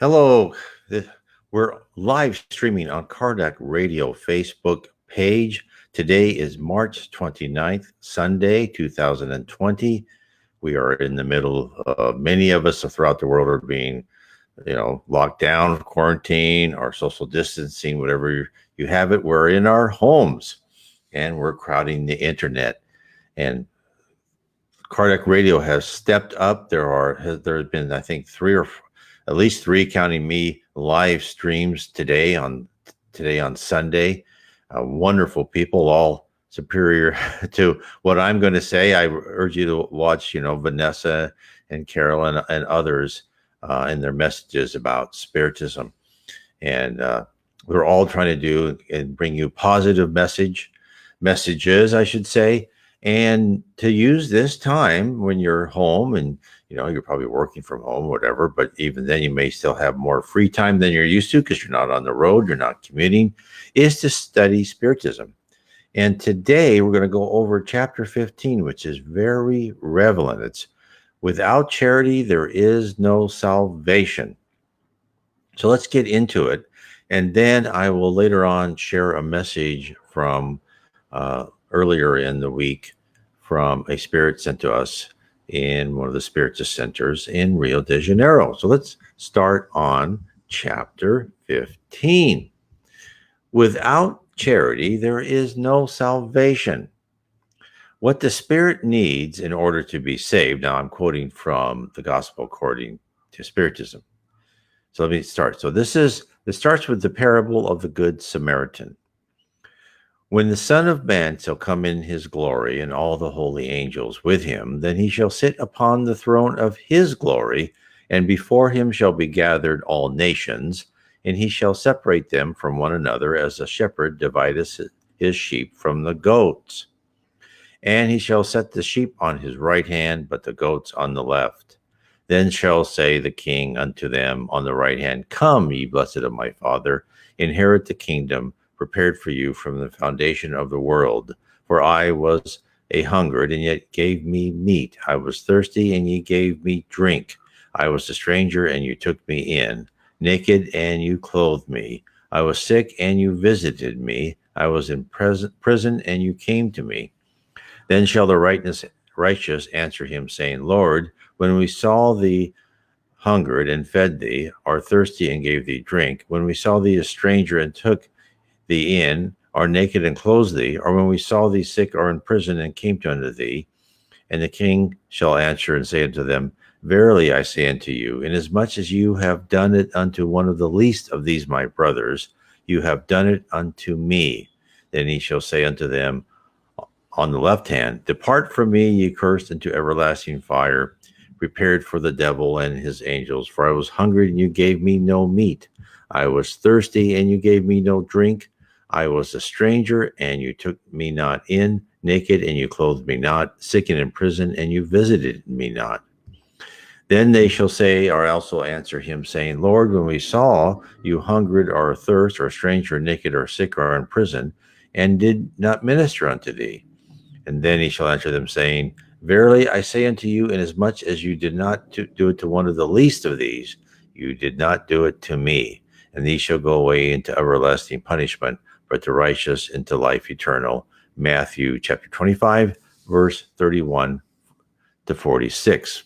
Hello. We're live streaming on Kardec Radio Facebook page. Today is March 29th, Sunday, 2020. We are in the middle of many of us throughout the world are being, locked down, quarantine, or social distancing, whatever you have it. We're in our homes and we're crowding the internet. And Cardiac Radio has stepped up. There have been, I think, at least three, counting me, live streams today on Sunday. Wonderful people, all superior to what I'm going to say. I urge you to watch, Vanessa and Carol and others and their messages about Spiritism, and we're all trying to do and bring you positive messages, I should say, and to use this time when you're home and you're probably working from home, whatever, but even then you may still have more free time than you're used to because you're not on the road, you're not commuting, is to study Spiritism. And today we're going to go over chapter 15, which is very relevant. It's without charity, there is no salvation. So let's get into it. And then I will later on share a message from earlier in the week from a spirit sent to us in one of the Spiritist centers in Rio de Janeiro. So let's start on chapter 15. Without charity, there is no salvation. What the spirit needs in order to be saved. Now I'm quoting from the Gospel according to Spiritism. So let me start. So this starts with the parable of the Good Samaritan. When the Son of Man shall come in his glory, and all the holy angels with him, then he shall sit upon the throne of his glory, and before him shall be gathered all nations, and he shall separate them from one another, as a shepherd divideth his sheep from the goats. And he shall set the sheep on his right hand, but the goats on the left. Then shall say the king unto them on the right hand, Come, ye blessed of my Father, inherit the kingdom prepared for you from the foundation of the world. For I was a hungered, and yet gave me meat. I was thirsty, and ye gave me drink. I was a stranger, and you took me in. Naked, and you clothed me. I was sick, and you visited me. I was in prison, and you came to me. Then shall the righteous answer him, saying, Lord, when we saw thee hungered and fed thee, or thirsty and gave thee drink, when we saw thee a stranger and took thee in, or naked and clothed thee, or when we saw thee sick or in prison and came unto thee. And the king shall answer and say unto them, Verily I say unto you, inasmuch as you have done it unto one of the least of these my brothers, you have done it unto me. Then he shall say unto them on the left hand, Depart from me, ye cursed, into everlasting fire, prepared for the devil and his angels. For I was hungry, and you gave me no meat. I was thirsty, and you gave me no drink. I was a stranger, and you took me not in, naked, and you clothed me not, sick and in prison, and you visited me not. Then they shall say, or also answer him, saying, Lord, when we saw you hungered, or athirst, or a stranger, or naked, or sick, or in prison, and did not minister unto thee. And then he shall answer them, saying, Verily I say unto you, inasmuch as you did not do it to one of the least of these, you did not do it to me. And these shall go away into everlasting punishment, but the righteous into life eternal. Matthew chapter 25, verse 31 to 46.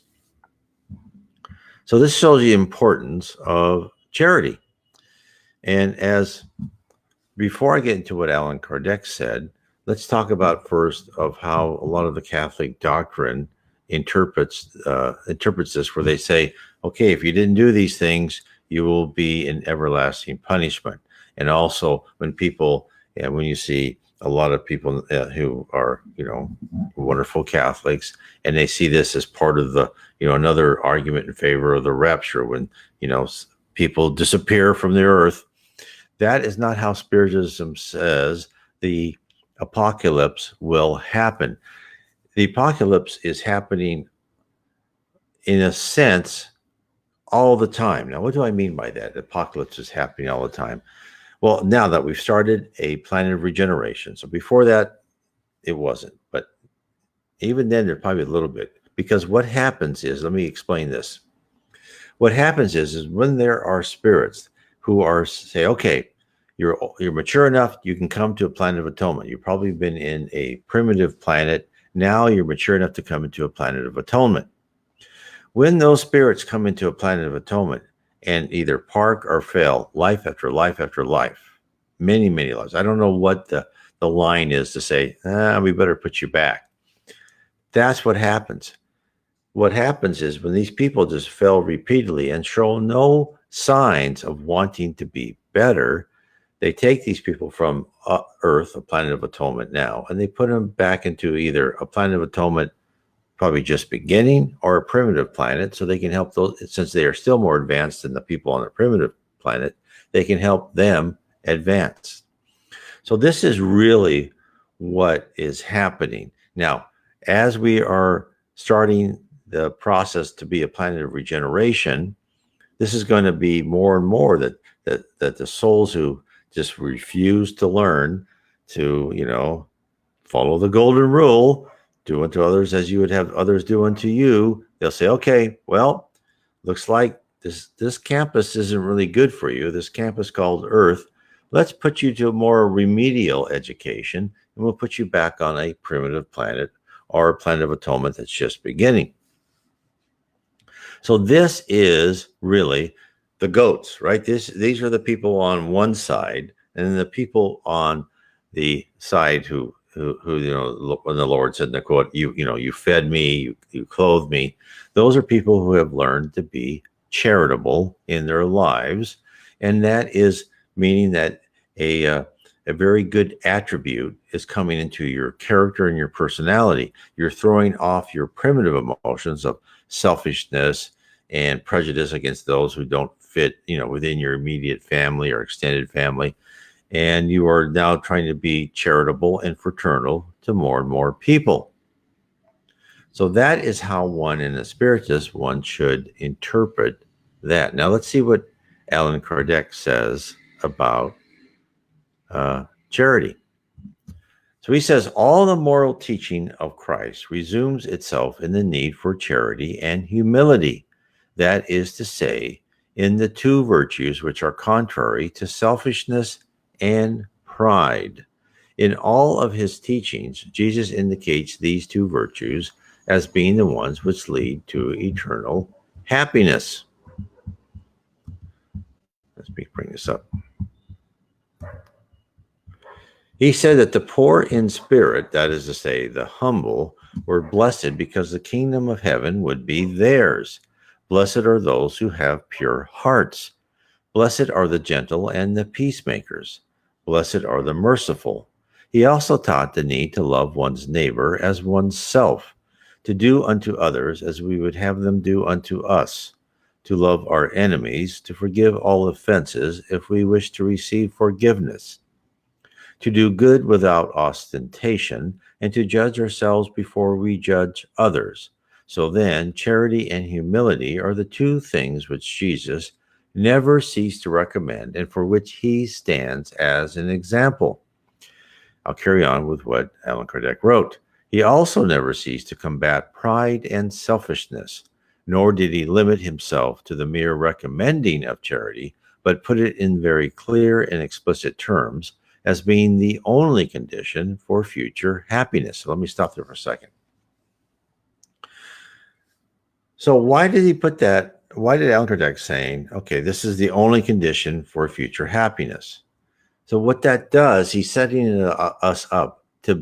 So this shows the importance of charity. And before I get into what Allan Kardec said, let's talk about first of how a lot of the Catholic doctrine interprets this, where they say, okay, if you didn't do these things, you will be in everlasting punishment. And also when you see a lot of people who are, wonderful Catholics, and they see this as part of the, another argument in favor of the rapture, when, people disappear from the earth. That is not how Spiritism says the apocalypse will happen. The apocalypse is happening, in a sense, all the time. Now, what do I mean by that? The apocalypse is happening all the time. Well, now that we've started a planet of regeneration. So before that, it wasn't. But even then, there's probably a little bit. Because what happens is, let me explain this. What happens is when there are spirits who are say, okay, you're mature enough, you can come to a planet of atonement. You've probably been in a primitive planet. Now you're mature enough to come into a planet of atonement. When those spirits come into a planet of atonement and either park or fail life after life after life, many, many lives. I don't know what the line is to say, we better put you back. That's what happens. What happens is when these people just fail repeatedly and show no signs of wanting to be better, they take these people from Earth, a planet of atonement now, and they put them back into either a planet of atonement probably just beginning or a primitive planet so they can help those, since they are still more advanced than the people on the primitive planet, they can help them advance. So this is really what is happening now as we are starting the process to be a planet of regeneration. This is going to be more and more that the souls who just refuse to learn to, follow the golden rule, do unto others as you would have others do unto you. They'll say, okay, well, looks like this campus isn't really good for you. This campus called Earth. Let's put you to a more remedial education, and we'll put you back on a primitive planet or a planet of atonement that's just beginning. So this is really the goats, right? These are the people on one side, and then the people on the side who when the Lord said in the quote, you fed me, you clothed me. Those are people who have learned to be charitable in their lives, and that is meaning that a very good attribute is coming into your character and your personality. You're throwing off your primitive emotions of selfishness and prejudice against those who don't fit, within your immediate family or extended family. And you are now trying to be charitable and fraternal to more and more people. So that is how one in a spiritist, one should interpret that. Now let's see what Allan Kardec says about charity. So he says, all the moral teaching of Christ resumes itself in the need for charity and humility. That is to say, in the two virtues which are contrary to selfishness and pride. In all of his teachings, Jesus indicates these two virtues as being the ones which lead to eternal happiness. Let me bring this up. He said that the poor in spirit, that is to say, the humble, were blessed because the kingdom of heaven would be theirs. Blessed are those who have pure hearts. Blessed are the gentle and the peacemakers. Blessed are the merciful. He also taught the need to love one's neighbor as oneself, to do unto others as we would have them do unto us, to love our enemies, to forgive all offenses if we wish to receive forgiveness, to do good without ostentation, and to judge ourselves before we judge others. So then, charity and humility are the two things which Jesus never ceased to recommend and for which he stands as an example. I'll carry on with what Allan Kardec wrote. He also never ceased to combat pride and selfishness, nor did he limit himself to the mere recommending of charity, but put it in very clear and explicit terms as being the only condition for future happiness. So let me stop there for a second. So why did he put that? Why did Allan Kardec saying, okay, this is the only condition for future happiness? So what that does, he's setting us up to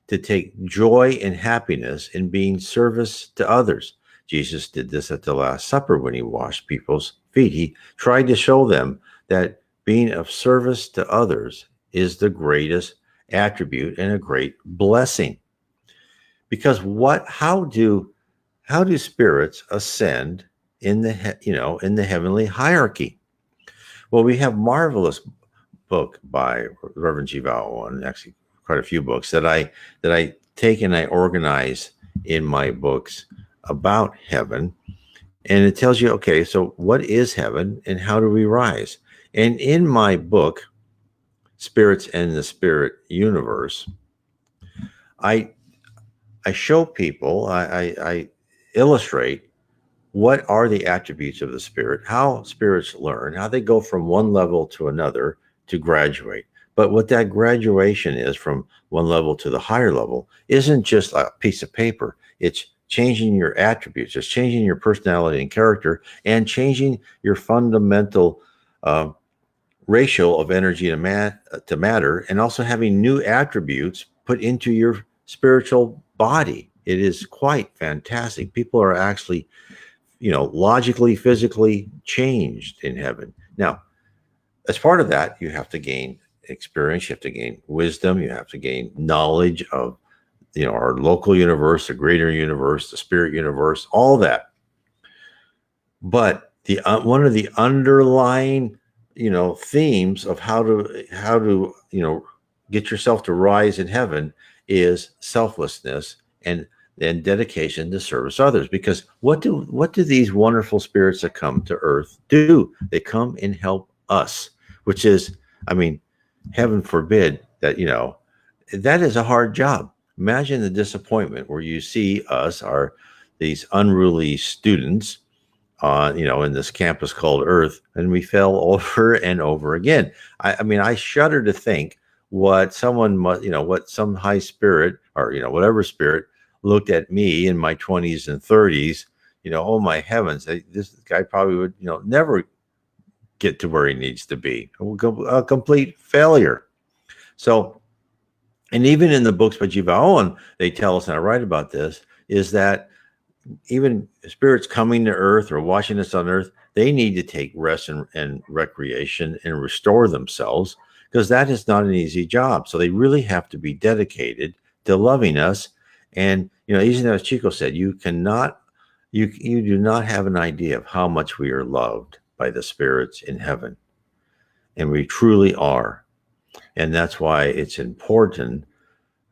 take joy and happiness in being service to others. Jesus did this at the Last Supper when he washed people's feet. He tried to show them that being of service to others is the greatest attribute and a great blessing. Because how do spirits ascend in the heavenly hierarchy? Well, we have marvelous book by Reverend G. Vao, and actually quite a few books that I take and I organize in my books about heaven. And it tells you, okay, so what is heaven and how do we rise? And in my book, Spirits and the Spirit Universe, I show people, I illustrate what are the attributes of the spirit, how spirits learn, how they go from one level to another to graduate. But what that graduation is from one level to the higher level isn't just a piece of paper. It's changing your attributes, it's changing your personality and character, and changing your fundamental uh, ratio of energy to matter, and also having new attributes put into your spiritual body. It is quite fantastic. People are actually, logically, physically changed in heaven. Now, as part of that, you have to gain experience, you have to gain wisdom, you have to gain knowledge of, our local universe, the greater universe, the spirit universe, all that. But the one of the underlying, themes of how to get yourself to rise in heaven is selflessness and dedication to service others. Because what do these wonderful spirits that come to earth do? They come and help us, which is, I mean, heaven forbid that, that is a hard job. Imagine the disappointment where you see us, these unruly students on, in this campus called Earth, and we fell over and over again. I mean, I shudder to think what someone must, what some high spirit or, whatever spirit looked at me in my 20s and 30s, oh my heavens, this guy probably would, never get to where he needs to be. A complete failure. So, and even in the books by Jiva Owen, they tell us, and I write about this, is that even spirits coming to earth or watching us on earth, they need to take rest and recreation and restore themselves, because that is not an easy job. So they really have to be dedicated to loving us. And, even as Chico said, you do not have an idea of how much we are loved by the spirits in heaven. And we truly are. And that's why it's important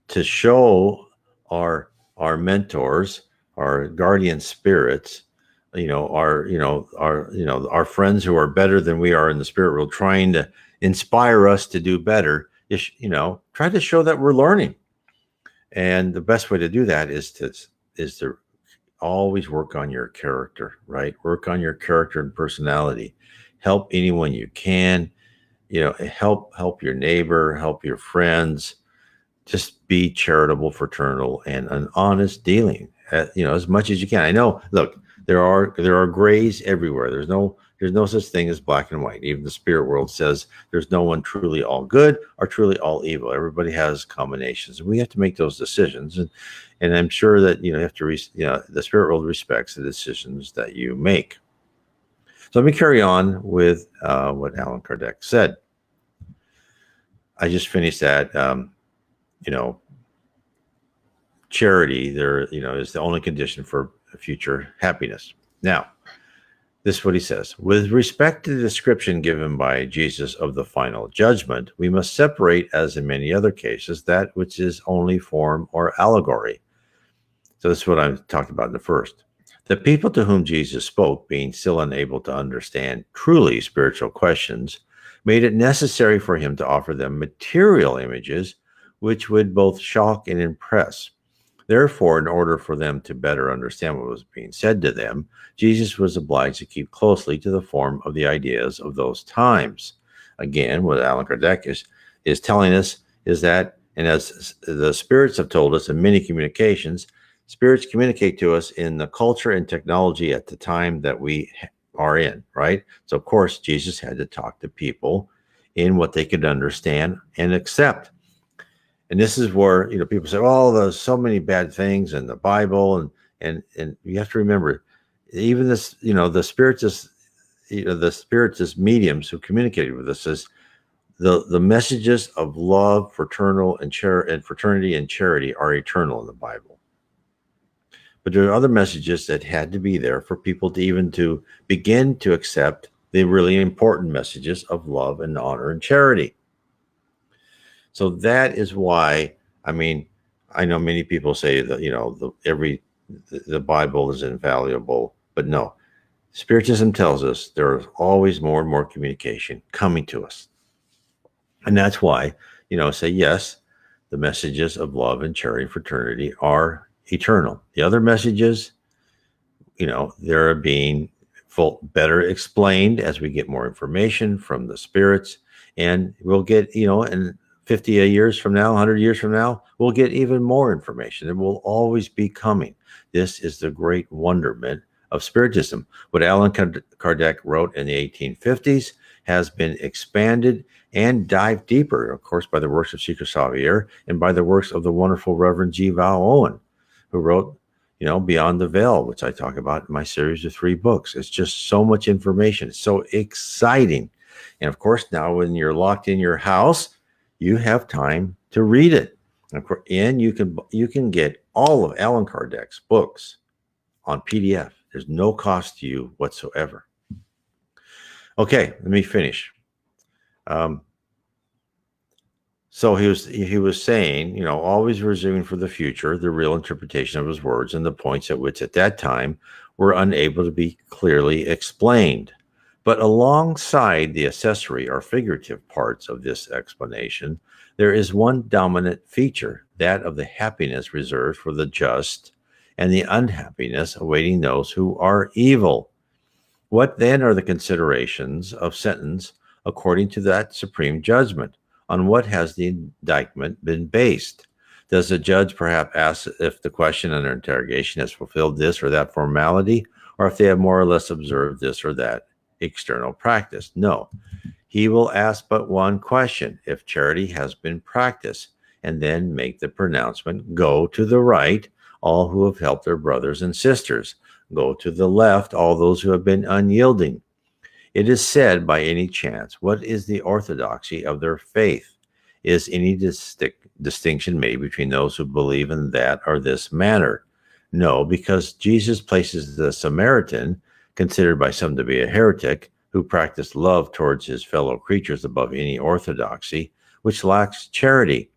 to show our mentors, our guardian spirits, our friends who are better than we are in the spirit world, trying to inspire us to do better. Try to show that we're learning. And the best way to do that is to always work on your character, right? Work on your character and personality. Help anyone you can. Help your neighbor, help your friends. Just be charitable, fraternal, and an honest dealing. As much as you can. I know. Look, there are grays everywhere. There's no such thing as black and white. Even the spirit world says there's no one truly all good or truly all evil. Everybody has combinations, and we have to make those decisions. And I'm sure that you have to. The spirit world respects the decisions that you make. So let me carry on with what Allan Kardec said. I just finished that. Charity there, is the only condition for future happiness. Now, this is what he says. With respect to the description given by Jesus of the final judgment, we must separate, as in many other cases, that which is only form or allegory. So this is what I talked about in the first. The people to whom Jesus spoke, being still unable to understand truly spiritual questions, made it necessary for him to offer them material images which would both shock and impress. Therefore, in order for them to better understand what was being said to them, Jesus was obliged to keep closely to the form of the ideas of those times. Again, what Allan Kardec is telling us is that, and as the spirits have told us in many communications, spirits communicate to us in the culture and technology at the time that we are in, right? So, of course, Jesus had to talk to people in what they could understand and accept. And this is where, people say, oh, there's so many bad things in the Bible. And you have to remember, even this, the spiritist, mediums who communicated with us, is the messages of love, fraternal and fraternity and charity are eternal in the Bible. But there are other messages that had to be there for people to begin to accept the really important messages of love and honor and charity. So that is why, I know many people say that, the Bible is invaluable, but no. Spiritism tells us there is always more and more communication coming to us. And that's why, say yes, the messages of love and charity and fraternity are eternal. The other messages, they're being better explained as we get more information from the spirits, and we'll get, in 50 years from now, 100 years from now, we'll get even more information. It will always be coming. This is the great wonderment of Spiritism. What Allan Kardec wrote in the 1850s has been expanded and dived deeper, of course, by the works of Chico Xavier and by the works of the wonderful Reverend G. Val Owen, who wrote, Beyond the Veil, which I talk about in my series of 3 books. It's just so much information. It's so exciting. And of course, now when you're locked in your house, you have time to read it. And you can get all of Allan Kardec's books on PDF. There's no cost to you whatsoever. Okay, let me finish. So he was saying, always reserving for the future the real interpretation of his words and the points at which at that time were unable to be clearly explained. But alongside the accessory or figurative parts of this explanation, there is one dominant feature, that of the happiness reserved for the just and the unhappiness awaiting those who are evil. What then are the considerations of sentence according to that supreme judgment? On what has the indictment been based? Does the judge perhaps ask if the question under interrogation has fulfilled this or that formality, or if they have more or less observed this or that external practice? No. He will ask but one question: if charity has been practiced, and then make the pronouncement, go to the right, all who have helped their brothers and sisters. Go to the left, all those who have been unyielding. It is said, by any chance, what is the orthodoxy of their faith? Is any distinction made between those who believe in that or this manner? No, because Jesus places the Samaritan, considered by some to be a heretic, who practiced love towards his fellow creatures above any orthodoxy, which lacks charity.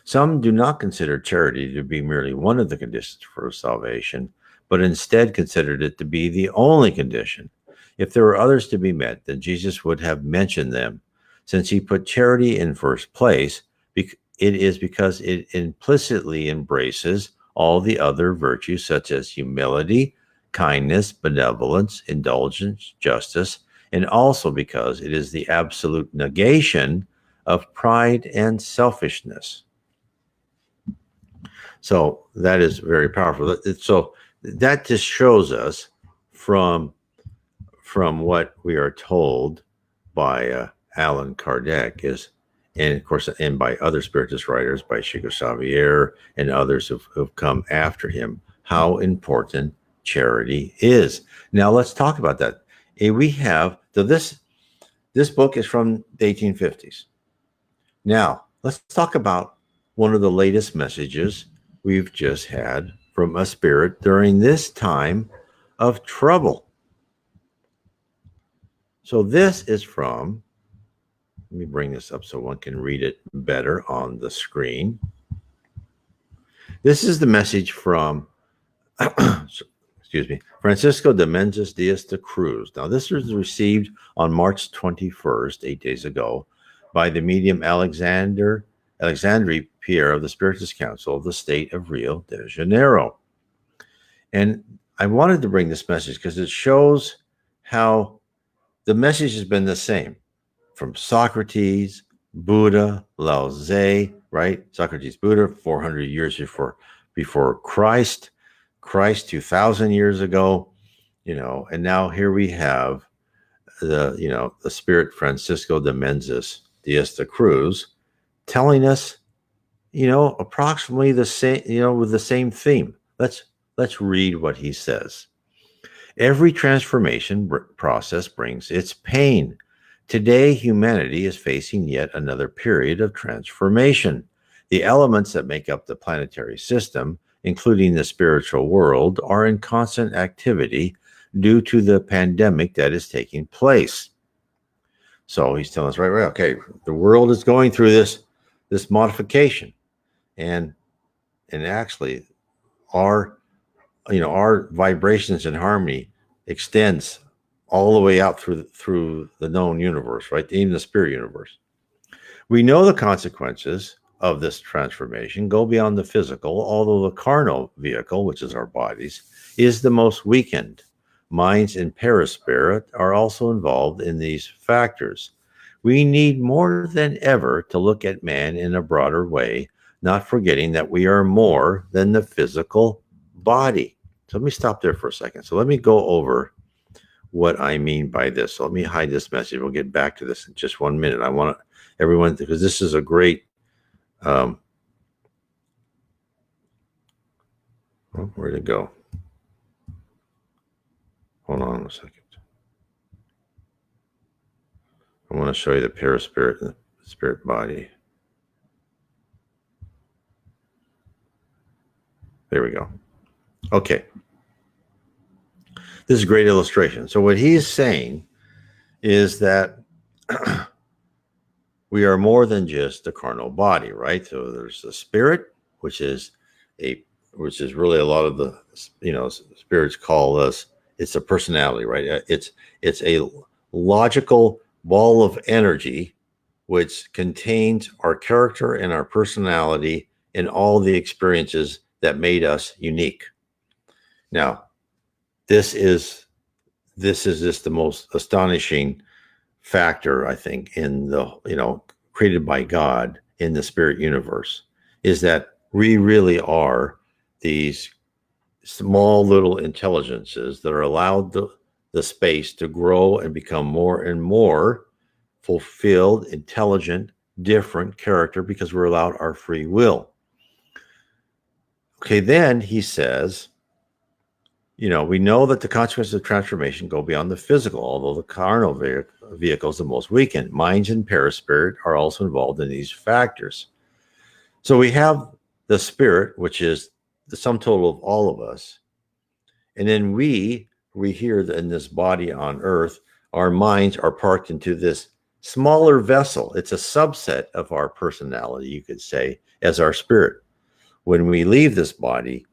Some do not consider charity to be merely one of the conditions for salvation, but instead considered it to be the only condition. If there were others to be met, then Jesus would have mentioned them. Since he put charity in first place, it is because it implicitly embraces all the other virtues such as humility, kindness, benevolence, indulgence, justice, and also because it is the absolute negation of pride and selfishness. So that is very powerful. So that just shows us from what we are told by Allan Kardec is, and of course, and by other Spiritist writers, by Chico Xavier and others who've come after him, how important charity is. Now let's talk about that. We have, so this book is from the 1850s. Now let's talk about one of the latest messages we've just had from a spirit during this time of trouble. So this is from, let me bring this up so one can read it better on the screen. This is the message from, Francisco de Menzies Diaz de Cruz. Now, this was received on March 21st, 8 days ago, by the medium Alexandre Pierre of the Spiritist Council of the state of Rio de Janeiro. And I wanted to bring this message because it shows how the message has been the same from Socrates, Buddha, Lao Tzu, right? Socrates, Buddha, 400 years before Christ, 2,000 years ago, and now here we have the spirit Francisco de Menzies Diaz de Cruz telling us, approximately the same, with the same theme. Let's read what he says. Every transformation process brings its pain. Today, humanity is facing yet another period of transformation. The elements that make up the planetary system, including the spiritual world, are in constant activity due to the pandemic that is taking place. So he's telling us right away, okay, the world is going through this modification, and actually our vibrations and harmony extends all the way out through the known universe, right? Even the spirit universe. We know the consequences of this transformation go beyond the physical, although the carnal vehicle, which is our bodies, is the most weakened. Minds and perispirit are also involved in these factors. We need more than ever to look at man in a broader way, not forgetting that we are more than the physical body. So let me stop there for a second. So let me go over what I mean by this. So let me hide this message. We'll get back to this in just 1 minute. I want everyone, because this is a great, where'd it go? Hold on a second. I want to show you the perispirit and the spirit body. There we go. Okay. This is a great illustration. So what he's saying is that we are more than just the carnal body, right? So there's the spirit, which is really a lot of the spirits call us. It's a personality, right? It's a logical ball of energy which contains our character and our personality and all the experiences that made us unique. Now, this is just the most astonishing factor, I think, in the created by God in the spirit universe, is that we really are these small little intelligences that are allowed the space to grow and become more and more fulfilled, intelligent, different character because we're allowed our free will. Okay, then he says, we know that the consequences of transformation go beyond the physical, although the carnal vehicle is the most weakened. Minds and perispirit are also involved in these factors. So we have the spirit, which is the sum total of all of us. And then we here in this body on earth, our minds are parked into this smaller vessel. It's a subset of our personality, you could say, as our spirit. When we leave this body,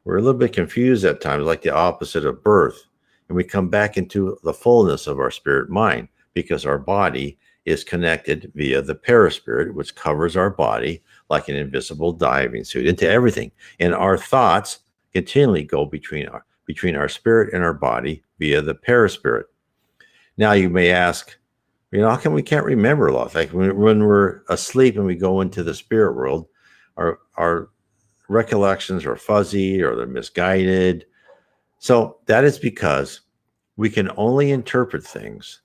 we're a little bit confused at times, like the opposite of birth. And we come back into the fullness of our spirit mind because our body is connected via the perispirit, which covers our body like an invisible diving suit into everything. And our thoughts continually go between our spirit and our body via the perispirit. Now you may ask, how come we can't remember a lot? Like when we're asleep and we go into the spirit world, our recollections are fuzzy or they're misguided. So that is because we can only interpret things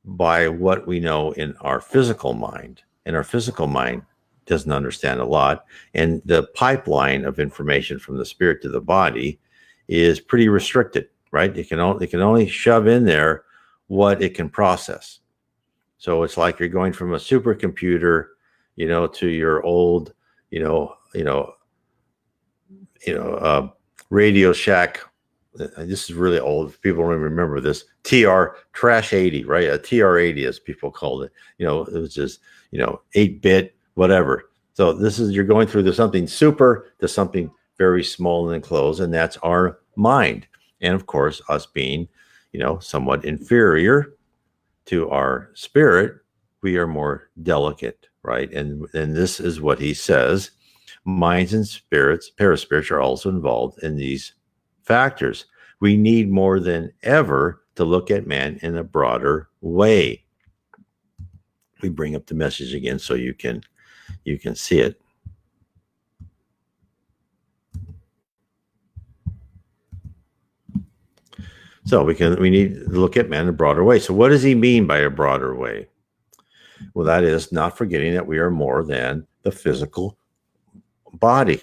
by what we know in our physical mind. And our physical mind doesn't understand a lot. And the pipeline of information from the spirit to the body is pretty restricted, right? It can only shove in there what it can process. So it's like you're going from a supercomputer, to your old, Radio Shack. This is really old. People don't even remember this. Trash 80, right? A TR-80, as people called it. It was just 8-bit, whatever. So you're going through something super to something very small and enclosed, and that's our mind. And of course, us being, somewhat inferior to our spirit, we are more delicate, right? And this is what he says. Minds and perispirits are also involved in these factors. We need more than ever to look at man in a broader way. We bring up the message again so you can see it. So we need to look at man in a broader way. So what does he mean by a broader way? Well, that is not forgetting that we are more than the physical body.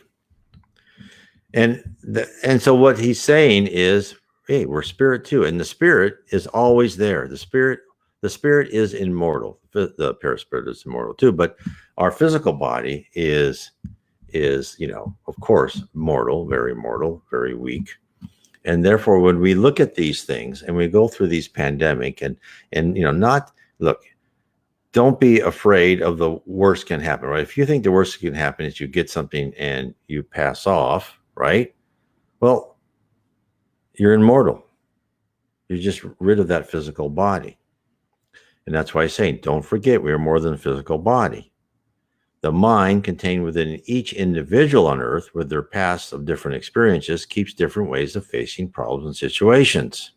And so what he's saying is, hey, we're spirit too, and the spirit is always there. The spirit is immortal. The perispirit is immortal too, but our physical body is of course mortal, very weak. And therefore, when we look at these things and we go through these pandemic and don't be afraid of the worst can happen, right? If you think the worst can happen is you get something and you pass off, right? Well, you're immortal. You're just rid of that physical body. And that's why I'm saying, don't forget we are more than a physical body. The mind contained within each individual on earth with their past of different experiences keeps different ways of facing problems and situations.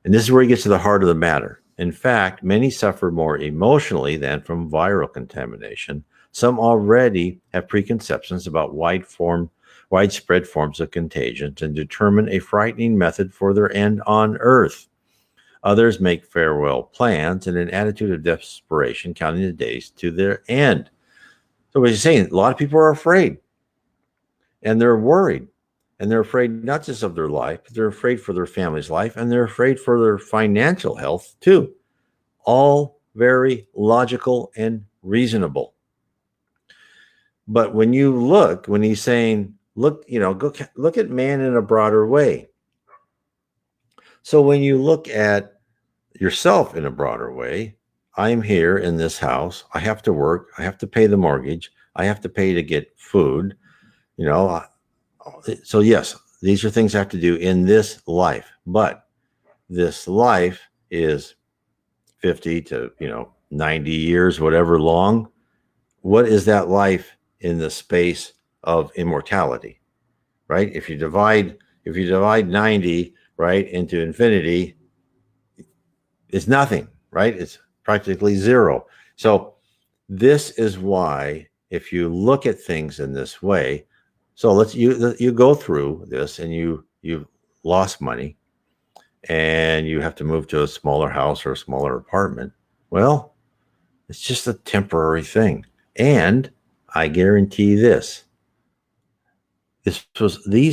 And this is where he gets to the heart of the matter. In fact, many suffer more emotionally than from viral contamination. Some already have preconceptions about widespread forms of contagion and determine a frightening method for their end on earth. Others make farewell plans in an attitude of desperation, counting the days to their end. So, what he's saying, a lot of people are afraid and they're worried. And they're afraid not just of their life, but they're afraid for their family's life and they're afraid for their financial health too. All very logical and reasonable. But when he's saying, look, go look at man in a broader way. So when you look at yourself in a broader way, I'm here in this house. I have to work. I have to pay the mortgage. I have to pay to get food. So yes, these are things I have to do in this life. But this life is 50 to 90 years, whatever long. What is that life in the space of immortality, right? If you divide 90 right into infinity, it's nothing, right? It's practically zero. So this is why if you look at things in this way, so you go through this and you've lost money and you have to move to a smaller house or a smaller apartment. Well, it's just a temporary thing. And I guarantee these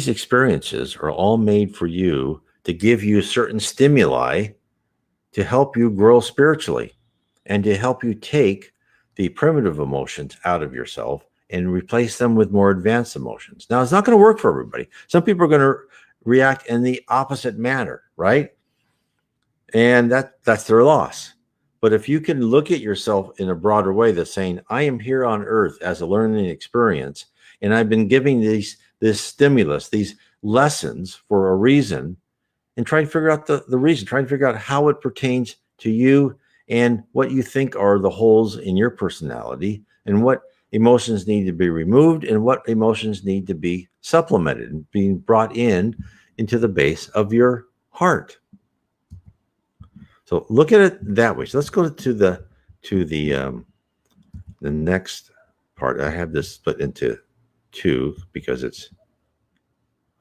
experiences are all made for you to give you certain stimuli to help you grow spiritually and to help you take the primitive emotions out of yourself and replace them with more advanced emotions. Now, it's not going to work for everybody. Some people are going to react in the opposite manner, right? And that's their loss. But if you can look at yourself in a broader way, that's saying, I am here on earth as a learning experience, and I've been giving this stimulus, these lessons for a reason, and try to figure out the reason, try to figure out how it pertains to you and what you think are the holes in your personality and what emotions need to be removed and what emotions need to be supplemented and being brought into the base of your heart. So look at it that way. So let's go to the next part. I have this split into two because it's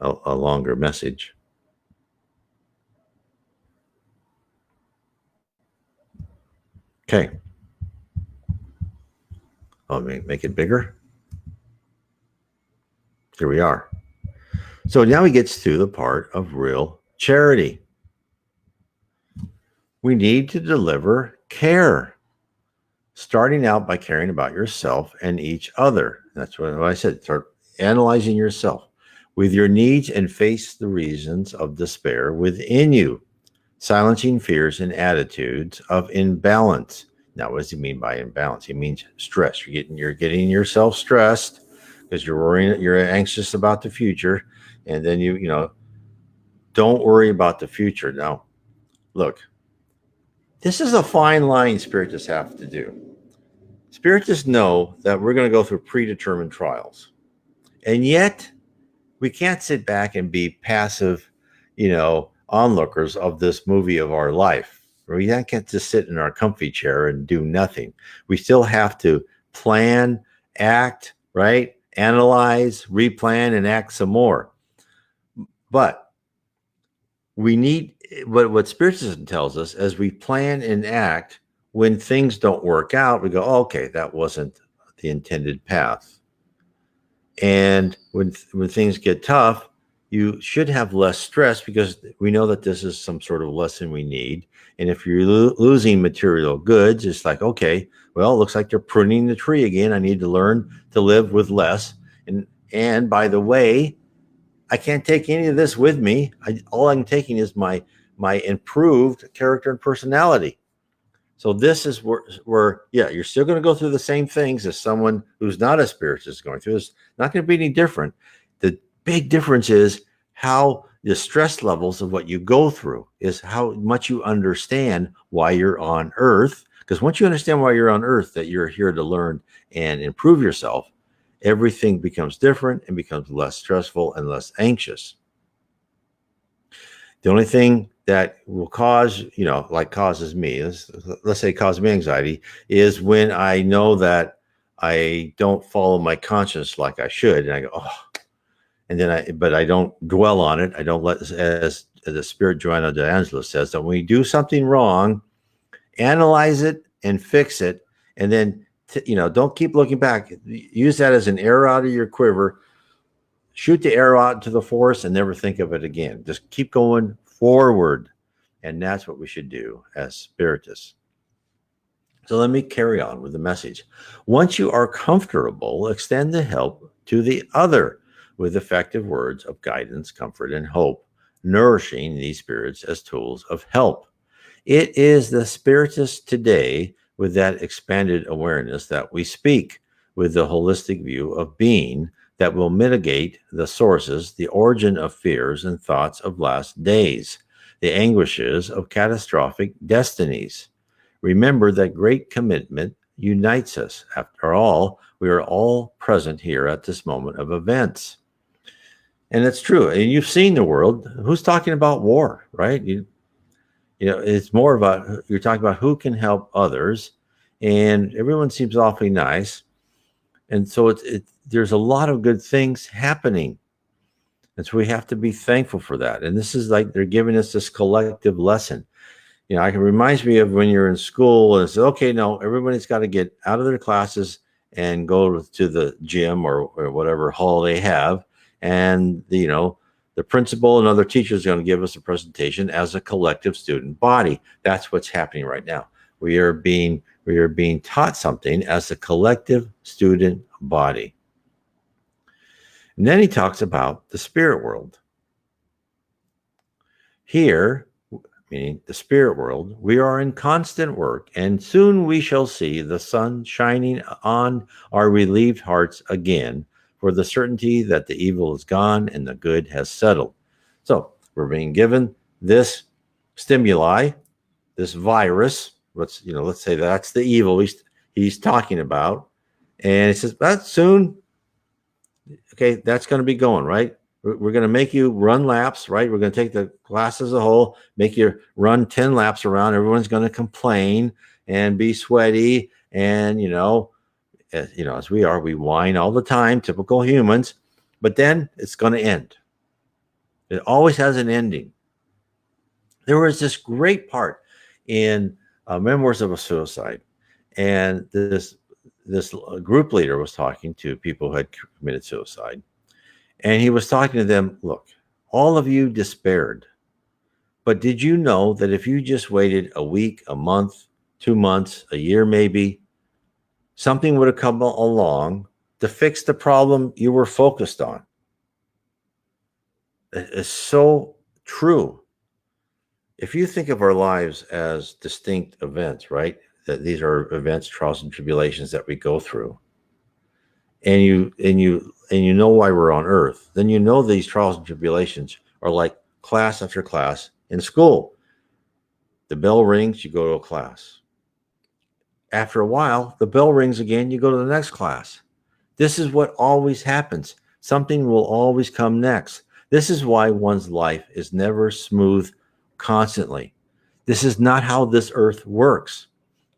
a longer message. Okay. I'll make it bigger. Here we are. So now he gets to the part of real charity. We need to deliver care, starting out by caring about yourself and each other. That's what I said. Start analyzing yourself with your needs and face the reasons of despair within you, silencing fears and attitudes of imbalance. Now, what does he mean by imbalance? He means stress. You're getting yourself stressed because you're worrying, you're anxious about the future, and then don't worry about the future. Now, look, this is a fine line spiritists have to do. Spiritists know that we're going to go through predetermined trials, and yet we can't sit back and be passive, onlookers of this movie of our life. We can't just sit in our comfy chair and do nothing. We still have to plan, act, right? Analyze, replan, and act some more. But what Spiritism tells us, as we plan and act, when things don't work out, we go, oh, okay, that wasn't the intended path. And when things get tough, you should have less stress because we know that this is some sort of lesson we need. And if you're losing material goods, it's like, okay, well, it looks like they're pruning the tree again. I need to learn to live with less. And by the way, I can't take any of this with me. All I'm taking is my improved character and personality. So this is where you're still going to go through the same things as someone who's not a spiritist is going through. It's not going to be any different. The big difference is how the stress levels of what you go through is how much you understand why you're on earth, Because once you understand why you're on earth, that you're here to learn and improve yourself, everything becomes different and becomes less stressful and less anxious. The only thing that will cause, like causes me, let's say cause me anxiety, is when I know that I don't follow my conscience like I should. And I go, oh, and then but I don't dwell on it. I don't let, as the spirit Joanna D'Angelo says, that when we do something wrong, analyze it and fix it. And then, don't keep looking back. Use that as an arrow out of your quiver. Shoot the arrow out into the forest and never think of it again. Just keep going forward. And that's what we should do as spiritists. So let me carry on with the message. Once you are comfortable, extend the help to the other with effective words of guidance, comfort, and hope, nourishing these spirits as tools of help. It is the spiritist today with that expanded awareness that we speak, with the holistic view of being, that will mitigate the sources, the origin of fears and thoughts of last days, the anguishes of catastrophic destinies. Remember that great commitment unites us. After all, we are all present here at this moment of events. And it's true. And you've seen the world. Who's talking about war, right? It's more about, you're talking about who can help others, and everyone seems awfully nice. And so there's a lot of good things happening. And so we have to be thankful for that. And this is like they're giving us this collective lesson. It reminds me of when you're in school and it's okay, no, everybody's got to get out of their classes and go to the gym or whatever hall they have. And, the principal and other teachers are going to give us a presentation as a collective student body. That's what's happening right now. We are being taught something as a collective student body. And then he talks about the spirit world. Here, meaning the spirit world, we are in constant work, and soon we shall see the sun shining on our relieved hearts again, for the certainty that the evil is gone and the good has settled. So we're being given this stimuli, this virus. Let's say that's the evil he's talking about, and it says that soon. Okay, that's going to be going right. We're going to make you run laps, right? We're going to take the class as a whole, make you run 10 laps around. Everyone's going to complain and be sweaty. And, as we are, we whine all the time, typical humans, but then it's going to end. It always has an ending. There was this great part in Memoirs of a Suicide. And this group leader was talking to people who had committed suicide. And he was talking to them, look, all of you despaired. But did you know that if you just waited a week, a month, 2 months, a year maybe, something would have come along to fix the problem you were focused on? It's so true. If you think of our lives as distinct events, right? That these are events, trials, and tribulations that we go through. And you know why we're on earth, then these trials and tribulations are like class after class in school. The bell rings, you go to a class. After a while, the bell rings again, you go to the next class. This is what always happens. Something will always come next. This is why one's life is never smooth constantly. This is not how this earth works.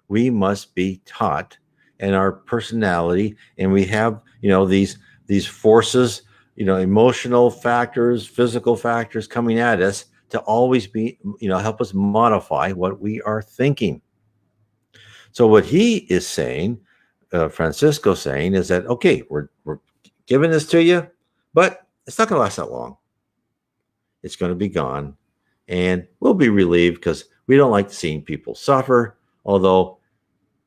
We must be taught, and our personality, and we have, these forces, emotional factors, physical factors coming at us to always be, help us modify what we are thinking. So what he is saying, Francisco's saying, is that, okay, we're giving this to you, but it's not going to last that long. It's going to be gone, and we'll be relieved because we don't like seeing people suffer, although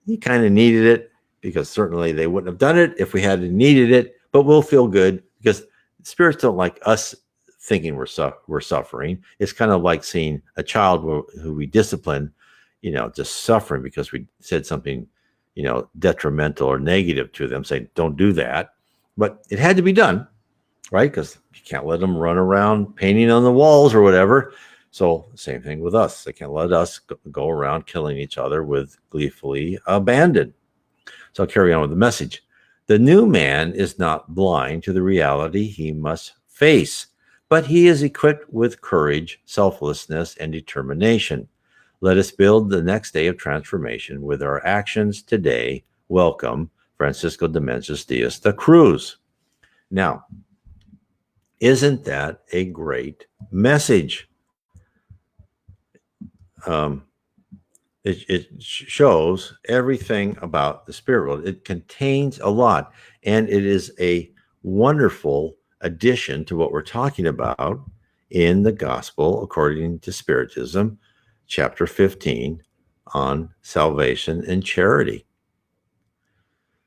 he kind of needed it, because certainly they wouldn't have done it if we hadn't needed it, but we'll feel good because spirits don't like us thinking we're suffering. It's kind of like seeing a child who we discipline, just suffering because we said something, detrimental or negative to them, saying, don't do that. But it had to be done, right? Because you can't let them run around painting on the walls or whatever. So, same thing with us. They can't let us go around killing each other with gleefully abandon. So, I'll carry on with the message. The new man is not blind to the reality he must face, but he is equipped with courage, selflessness, and determination. Let us build the next day of transformation with our actions today. Welcome, Francisco de Menzies Diaz da Cruz. Now, isn't that a great message? Um, it shows everything about the spirit world. It contains a lot, and it is a wonderful addition to what we're talking about in the gospel according to Spiritism, chapter 15 on salvation and charity.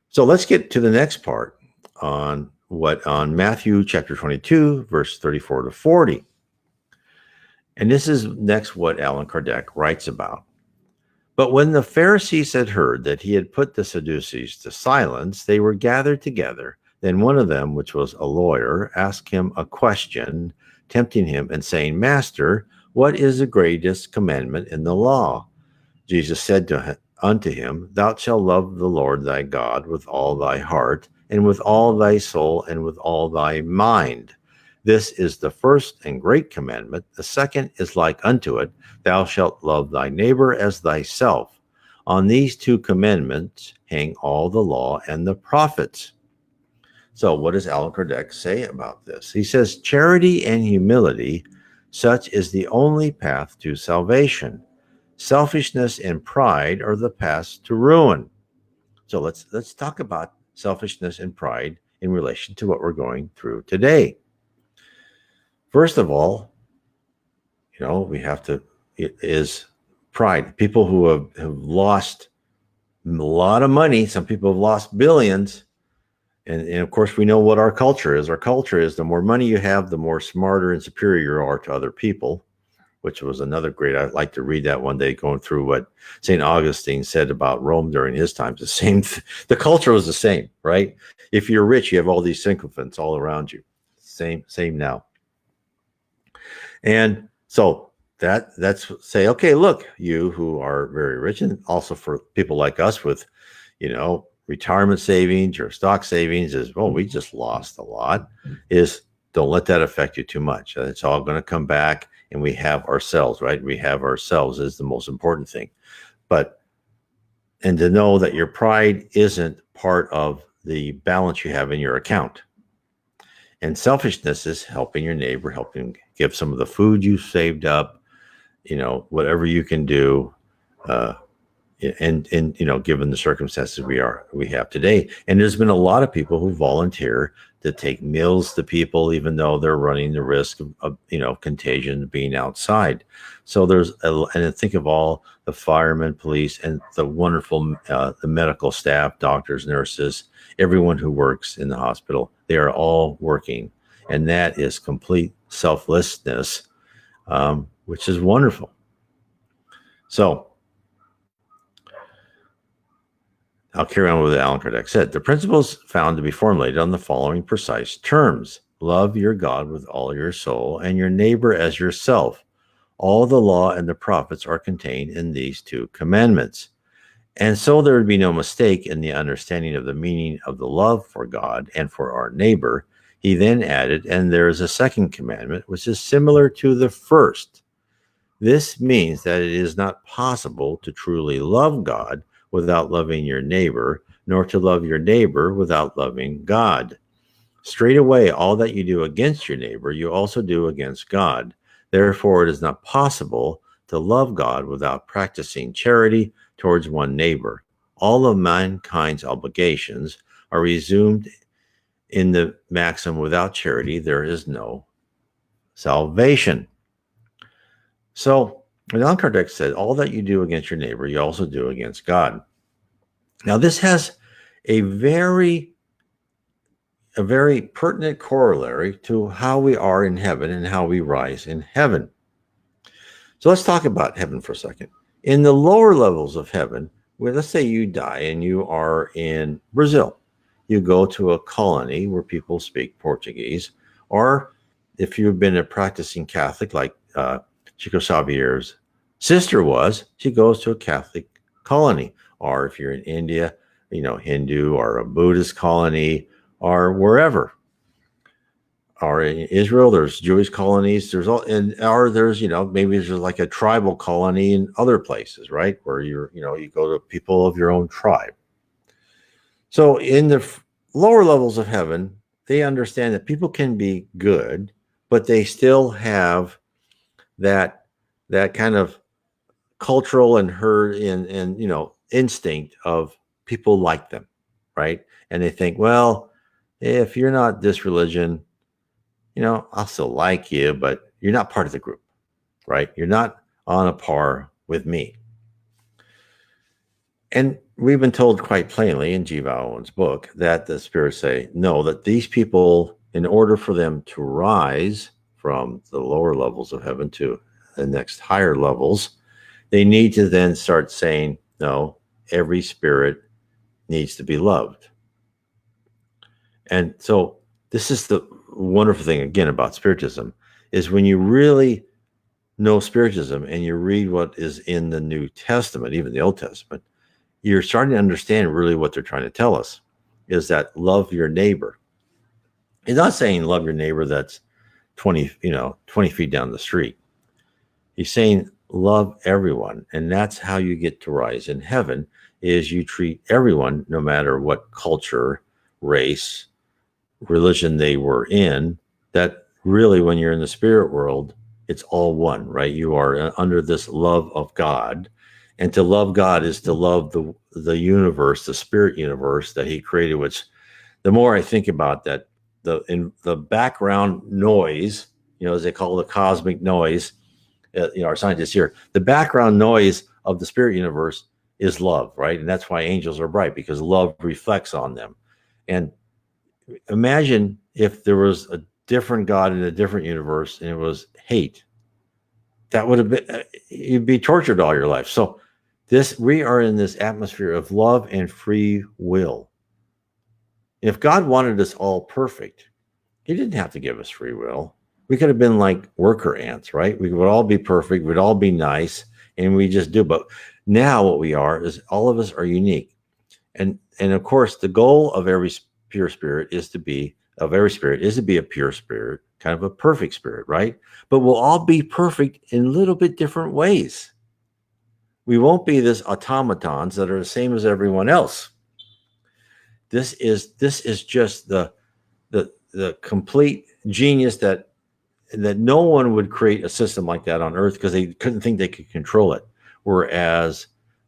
So let's get to the next part on Matthew chapter 22, verse 34 to 40. And this is next what Allan Kardec writes about. But when the Pharisees had heard that he had put the Sadducees to silence, they were gathered together. Then one of them, which was a lawyer, asked him a question, tempting him and saying, Master, what is the greatest commandment in the law? Jesus said unto him, Thou shalt love the Lord thy God with all thy heart, and with all thy soul, and with all thy mind. This is the first and great commandment. The second is like unto it, Thou shalt love thy neighbor as thyself. On these two commandments hang all the law and the prophets. So what does Allan Kardec say about this? He says, charity and humility, such is the only path to salvation. Selfishness and pride are the paths to ruin. So let's talk about selfishness and pride in relation to what we're going through today. First of all, we have to, it is pride. People who have lost a lot of money, some people have lost billions. And of course, we know what our culture is. Our culture is the more money you have, the more smarter and superior you are to other people, which was another great, I'd like to read that one day, going through what St. Augustine said about Rome during his times. The culture was the same, right? If you're rich, you have all these sycophants all around you. Same now. And so that's say, okay, look, you who are very rich, and also for people like us with, retirement savings or stock savings is, we just lost a lot, is don't let that affect you too much. It's all going to come back, and we have ourselves, right? We have ourselves is the most important thing. And to know that your pride isn't part of the balance you have in your account. And selfishness is helping your neighbor, helping give some of the food you saved up, whatever you can do, and given the circumstances we have today. And there's been a lot of people who volunteer to take meals to people, even though they're running the risk of contagion being outside. So and think of all the firemen, police, and the wonderful the medical staff, doctors, nurses, everyone who works in the hospital. They are all working, and that is complete selflessness, which is wonderful. So I'll carry on with what Allan Kardec said. The principles found to be formulated on the following precise terms. Love your God with all your soul and your neighbor as yourself. All the law and the prophets are contained in these two commandments. And so there would be no mistake in the understanding of the meaning of the love for God and for our neighbor. He then added, and there is a second commandment, which is similar to the first. This means that it is not possible to truly love God without loving your neighbor, nor to love your neighbor without loving God. Straight away, all that you do against your neighbor, you also do against God. Therefore, it is not possible to love God without practicing charity towards one neighbor. All of mankind's obligations are resumed in the maxim, without charity, there is no salvation. So, Allan Kardec said, all that you do against your neighbor, you also do against God. Now, this has a very pertinent corollary to how we are in heaven and how we rise in heaven. So let's talk about heaven for a second. In the lower levels of heaven, where let's say you die and you are in Brazil, you go to a colony where people speak Portuguese, or if you've been a practicing Catholic like Chico Xavier's sister was, she goes to a Catholic colony. Or if you're in India, Hindu or a Buddhist colony or wherever. Or in Israel, there's Jewish colonies. There's all, and or there's, maybe there's like a tribal colony in other places, right? Where you go to people of your own tribe. So in the lower levels of heaven, they understand that people can be good, but they still have that kind of cultural and herd and instinct of people like them, right? And they think, well, if you're not this religion, I'll still like you, but you're not part of the group, right? You're not on a par with me. And we've been told quite plainly in Jiva Owen's book that the spirits say, no, that these people, in order for them to rise from the lower levels of heaven to the next higher levels, they need to then start saying, no, every spirit needs to be loved. And so this is the wonderful thing, again, about Spiritism, is when you really know Spiritism and you read what is in the New Testament, even the Old Testament, you're starting to understand really what they're trying to tell us, is that love your neighbor. He's not saying love your neighbor that's 20 feet down the street. He's saying love everyone. And that's how you get to rise in heaven, is you treat everyone, no matter what culture, race, religion they were in, that really when you're in the spirit world, it's all one, right? You are under this love of God. And to love God is to love the universe, the spirit universe that he created, which the more I think about that, the background noise, as they call the cosmic noise, our scientists here, the background noise of the spirit universe is love, right? And that's why angels are bright, because love reflects on them. And imagine if there was a different God in a different universe and it was hate. That would have been, you'd be tortured all your life. So we are in this atmosphere of love and free will. If God wanted us all perfect, he didn't have to give us free will. We could have been like worker ants, right? We would all be perfect. We'd all be nice, and we just do. But now what we are is all of us are unique. And of course, the goal of every pure spirit is to be a pure spirit, kind of a perfect spirit, right? But we'll all be perfect in a little bit different ways. We won't be this automatons that are the same as everyone else. This is just the complete genius that no one would create a system like that on Earth, because they couldn't think they could control it. Whereas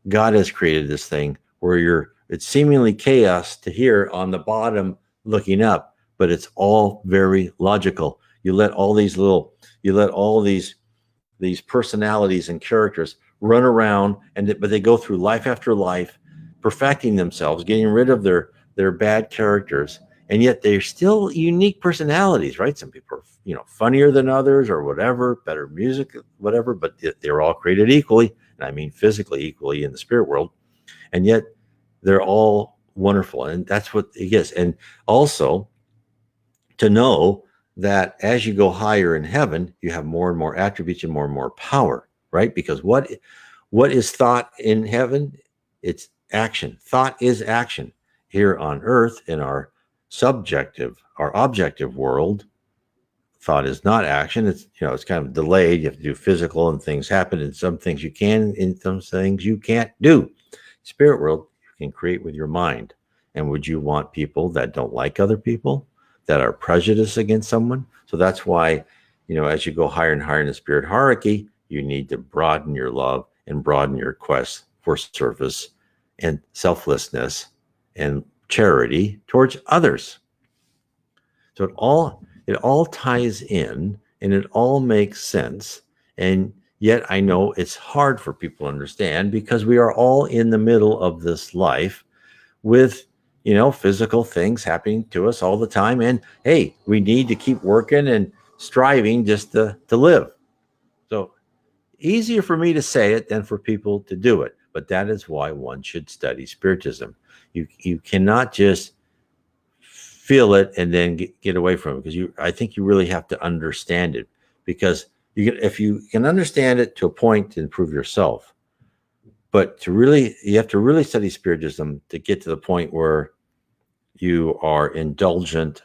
God has created this thing where it's seemingly chaos to here on the bottom looking up, but it's all very logical. You let all these personalities and characters run around, but they go through life after life, perfecting themselves, getting rid of their bad characters, and yet they're still unique personalities, right? Some people are, funnier than others or whatever, better music, whatever, but they're all created equally, and I mean physically equally in the spirit world, and yet they're all wonderful, and that's what it is. And also to know that as you go higher in heaven, you have more and more attributes and more power, right? Because what is thought in heaven? It's action. Thought is action. Here on Earth, in our objective world, thought is not action. It's it's kind of delayed. You have to do physical, and things happen, and some things you can, and some things you can't do. Spirit world, you can create with your mind. And would you want people that don't like other people, that are prejudiced against someone? So that's why, as you go higher and higher in the spirit hierarchy, you need to broaden your love and broaden your quest for service and selflessness and charity towards others. So it all ties in, and it all makes sense. And yet I know it's hard for people to understand, because we are all in the middle of this life with, physical things happening to us all the time. And hey, we need to keep working and striving just to live. So easier for me to say it than for people to do it. But that is why one should study Spiritism. You cannot just feel it and then get away from it, because I think you really have to understand it, because if you can understand it to a point to improve yourself, but you have to really study Spiritism to get to the point where you are indulgent.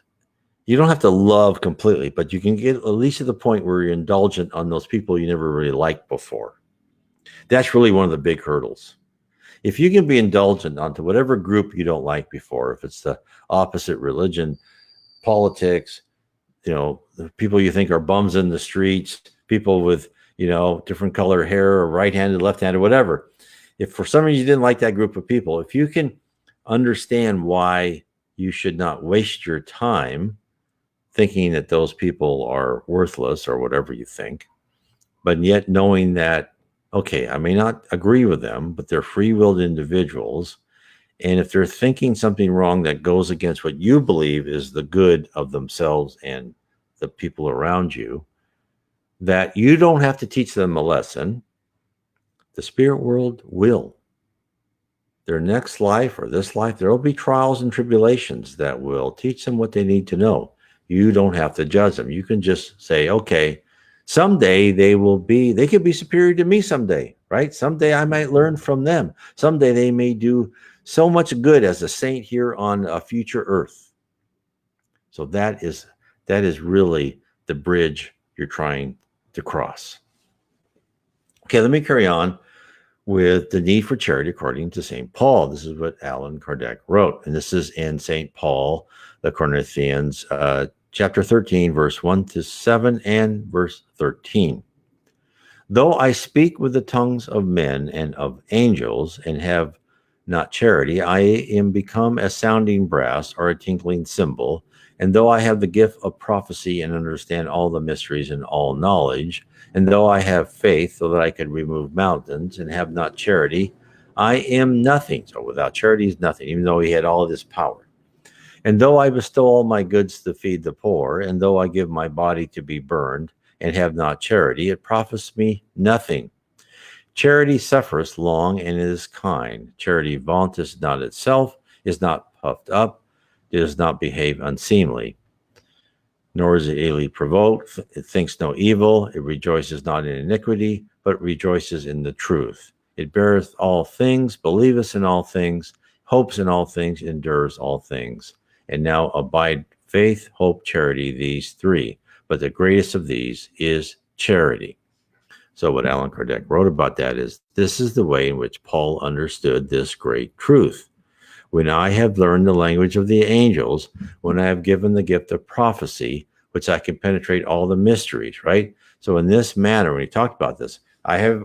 You don't have to love completely, but you can get at least to the point where you're indulgent on those people you never really liked before. That's really one of the big hurdles. If you can be indulgent onto whatever group you don't like before, if it's the opposite religion, politics, the people you think are bums in the streets, people with, different color hair or right-handed, left-handed, whatever. If for some reason you didn't like that group of people, if you can understand why you should not waste your time thinking that those people are worthless or whatever you think, but yet knowing that, okay, I may not agree with them, but they're free-willed individuals. And if they're thinking something wrong that goes against what you believe is the good of themselves and the people around you, that you don't have to teach them a lesson. The spirit world will. Their next life or this life, there will be trials and tribulations that will teach them what they need to know. You don't have to judge them. You can just say, okay, someday they could be superior to me someday, right? Someday I might learn from them. Someday they may do so much good as a saint here on a future earth. So that is really the bridge you're trying to cross. Okay, let me carry on with the need for charity according to St. Paul. This is what Allan Kardec wrote, and this is in St. Paul, the Corinthians, chapter 13, verse 1 to 7 and verse 13. Though I speak with the tongues of men and of angels and have not charity, I am become a sounding brass or a tinkling cymbal. And though I have the gift of prophecy and understand all the mysteries and all knowledge, and though I have faith so that I could remove mountains and have not charity, I am nothing. So without charity is nothing, even though he had all of this power. And though I bestow all my goods to feed the poor, and though I give my body to be burned and have not charity, it profits me nothing. Charity suffereth long and is kind. Charity vaunteth not itself, is not puffed up, does not behave unseemly, nor is it easily provoked. It thinks no evil. It rejoices not in iniquity, but rejoices in the truth. It beareth all things, believeth in all things, hopes in all things, endures all things. And now abide faith, hope, charity, these three. But the greatest of these is charity. So what Allan Kardec wrote about that is, this is the way in which Paul understood this great truth. When I have learned the language of the angels, when I have given the gift of prophecy, which I can penetrate all the mysteries, right? So in this manner, when he talked about this,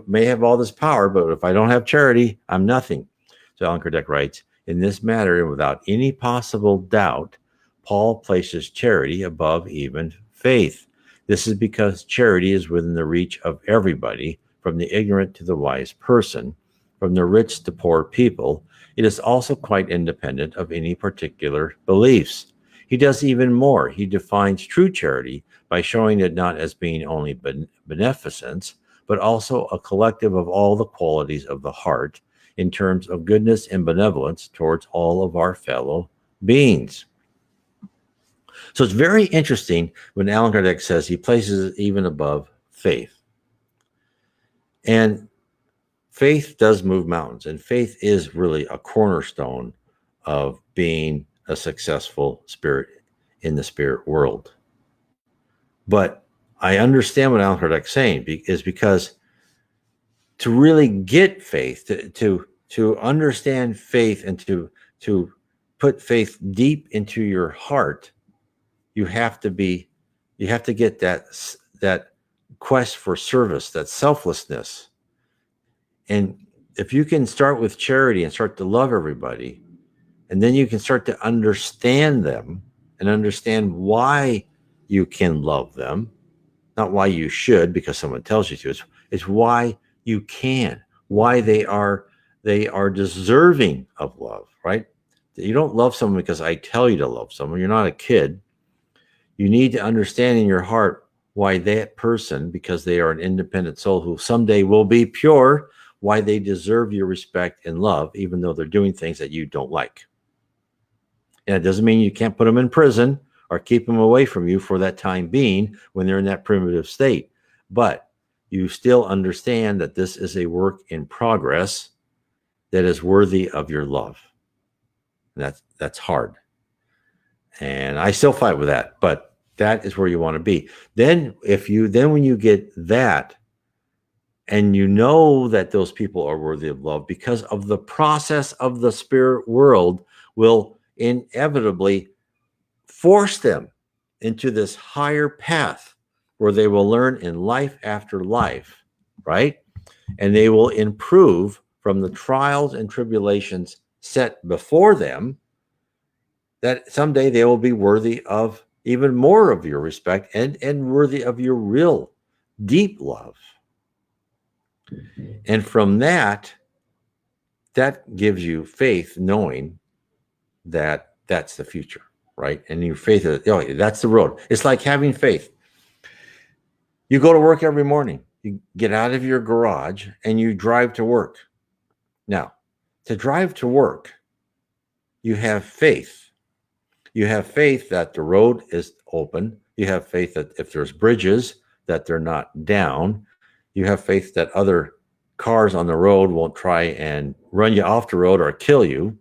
may have all this power, but if I don't have charity, I'm nothing. So Allan Kardec writes, in this matter, and without any possible doubt, Paul places charity above even faith. This is because charity is within the reach of everybody, from the ignorant to the wise person, from the rich to poor people. It is also quite independent of any particular beliefs. He does even more. He defines true charity by showing it not as being only beneficence, but also a collective of all the qualities of the heart in terms of goodness and benevolence towards all of our fellow beings. So it's very interesting when Allan Kardec says he places it even above faith. And faith does move mountains, and faith is really a cornerstone of being a successful spirit in the spirit world. But I understand what Allan Kardec is saying is because to really get faith, to understand faith and to put faith deep into your heart, you have to get that quest for service, that selflessness. And if you can start with charity and start to love everybody, and then you can start to understand them and understand why you can love them, not why you should because someone tells you to. It's why you can, why they are deserving of love, right? You don't love someone because I tell you to love someone. You're not a kid. You need to understand in your heart why that person, because they are an independent soul who someday will be pure, why they deserve your respect and love, even though they're doing things that you don't like. And it doesn't mean you can't put them in prison or keep them away from you for that time being when they're in that primitive state. but you still understand that this is a work in progress that is worthy of your love. And that's hard. And I still fight with that, but that is where you want to be. Then when you get that, and you know that those people are worthy of love, because of the process of the spirit world will inevitably force them into this higher path where they will learn in life after life, right? And they will improve from the trials and tribulations set before them, that someday they will be worthy of even more of your respect and worthy of your real deep love. And from that gives you faith, knowing that that's the future, right? And your faith is, that's the road. It's like having faith. You go to work every morning, you get out of your garage and you drive to work. Now, to drive to work, you have faith. You have faith that the road is open. You have faith that if there's bridges, that they're not down. You have faith that other cars on the road won't try and run you off the road or kill you.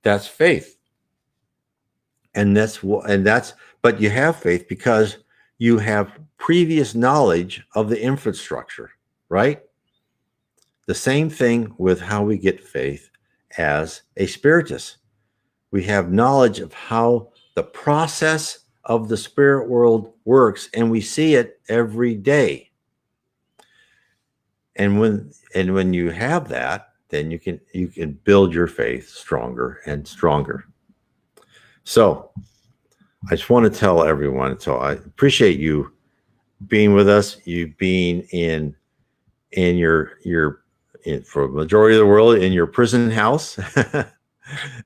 That's faith. But you have faith because you have previous knowledge of the infrastructure, right? The same thing with how we get faith as a spiritist. We have knowledge of how the process of the spirit world works, and we see it every day. And when you have that, then you can build your faith stronger and stronger. So I just want to tell everyone, so I appreciate you being with us, you being in for a majority of the world in your prison house,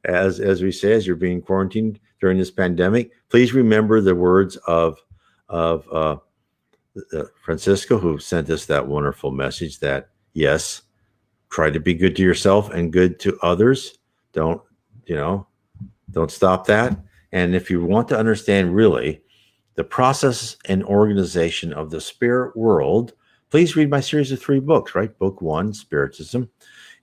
as we say, as you're being quarantined during this pandemic. Please remember the words of Francisco, who sent us that wonderful message that, yes, try to be good to yourself and good to others. Don't stop that. And if you want to understand really the process and organization of the spirit world, please read my series of 3 books, right? Book 1, Spiritism,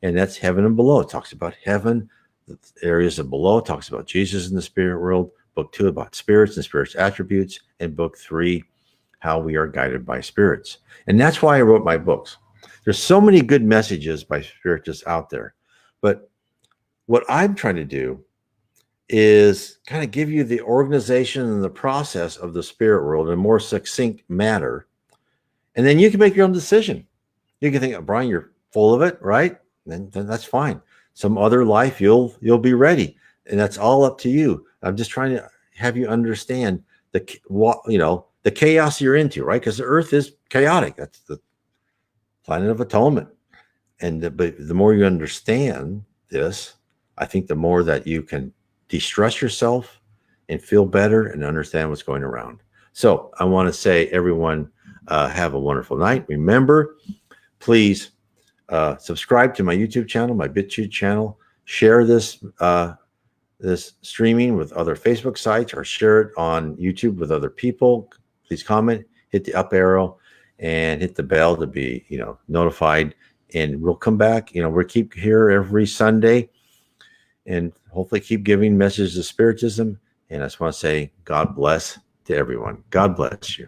and that's Heaven and Below. It talks about heaven, the areas of below. It talks about Jesus in the spirit world. Book 2 about spirits and spirits attributes. And book 3, how we are guided by spirits. And that's why I wrote my books. There's so many good messages by spiritists out there. But what I'm trying to do is kind of give you the organization and the process of the spirit world in a more succinct manner. And then you can make your own decision. You can think, oh, Brian, you're full of it, right? Then that's fine. Some other life, you'll be ready. And that's all up to you. I'm just trying to have you understand the chaos you're into, right? Because the earth is chaotic. That's the planet of atonement. But the more you understand this, I think the more that you can de-stress yourself and feel better and understand what's going around. So I want to say, everyone, have a wonderful night. Remember, please subscribe to my YouTube channel, my BitChute channel. Share this streaming with other Facebook sites, or share it on YouTube with other people. Please comment, hit the up arrow, and hit the bell to be notified. And we'll come back. We'll keep here every Sunday, and hopefully keep giving messages of spiritism. And I just want to say, God bless to everyone. God bless you.